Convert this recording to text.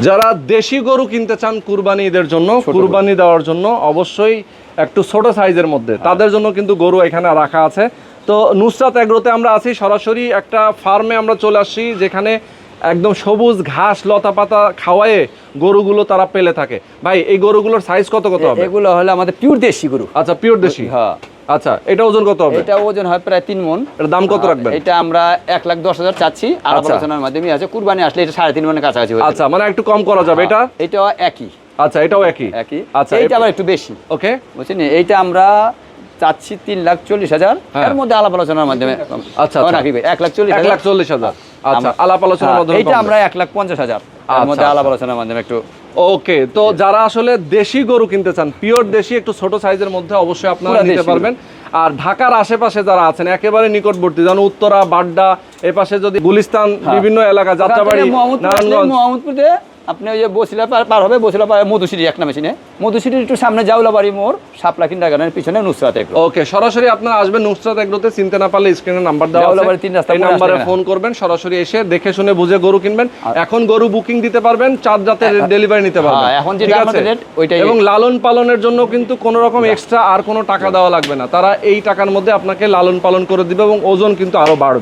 যারা দেশি গরু কিনতে চান কুরবানি ঈদের জন্য, কুরবানি দেওয়ার জন্য অবশ্যই একটু ছোট সাইজের মধ্যে, তাদের জন্য কিন্তু গরু এখানে রাখা আছে। তো নুসরাত এগ্রোতে আমরা আছি, সরাসরি একটা ফার্মে আমরা চলে আসছি যেখানে একদম সবুজ ঘাস লতা পাতা খাওয়ায়ে গরুগুলো তারা পেলে থাকে। ভাই এই গরুগুলোর সাইজ কত কত হবে? এগুলো হলো আমাদের পিওর দেশি গরু। আচ্ছা পিওর দেশি। হ্যাঁ। আচ্ছা এটা ওজন কত হবে? এটা ওজন হয় প্রায় 3 মণ। এর দাম কত রাখবেন? এটা আমরা 1,10,000 চাচ্ছি, আর আলোচনার মাধ্যমে আছে। কুরবানি আসলে এটা 3.5 মণের কাছাকাছি হয়ে যাবে। আচ্ছা মানে একটু কম করা যাবে। এটা এটাও একই। আচ্ছা এটাও একই। আচ্ছা এইটা আবার একটু বেশি। ওকে বুঝছেন, এইটা আমরা চাচ্ছি 3,40,000, এর মধ্যে আলাপ আলোচনার মাধ্যমে। আচ্ছা নাকি 1,40,000। 1,40,000। আচ্ছা আলাপ আলোচনার মাধ্যমে এইটা আমরা 1,50,000, এর মধ্যে আলাপ আলোচনার মাধ্যমে একটু। ওকে, তো যারা আসলে দেশি গরু কিনতে চান, পিওর দেশি একটু ছোট সাইজের মধ্যে, অবশ্যই আপনারা নিতে পারবেন। আর ঢাকার আশেপাশে যারা আছেন একেবারে নিকটবর্তী, যেমন উত্তরা, বাড্ডা, এই পাশে যদি গুলিস্তান, বিভিন্ন এলাকা, যাত্রাবাড়ি, নারায়ণগঞ্জ, মোহাম্মদপুরে আপনি ওই যে বসিলা পার হবে, বসিলা পার মধুসিটি এক নামে চিনে, মধুসিটির একটু সামনে জাউলাবাড়ি মোড়, শাপলা কিন্ডারগার্ডেনের পিছনে নুসরাত এগ্রো। ওকে, সরাসরি আপনারা আসবেন নুসরাত এগ্রোতে। চিনতে না পারলে স্ক্রিনে নাম্বার দেওয়া আছে, জাউলাবাড়ি 3 রাস্তা এই নম্বরে ফোন করবেন, সরাসরি এসে দেখে শুনে বুঝে গরু কিনবেন। এখন গরু বুকিং দিতে পারবেন, 4 রাতের ডেলিভারি নিতে পারবেন। এখন যেটা আমাদের রেট ওইটাই। এবং লালন পালনের জন্য কিন্তু কোনো রকম এক্সট্রা আর কোনো টাকা দেওয়া লাগবে না, তারা এই টাকার মধ্যে আপনাকে লালন পালন করে দিবে এবং ওজন কিন্তু আরো বাড়বে।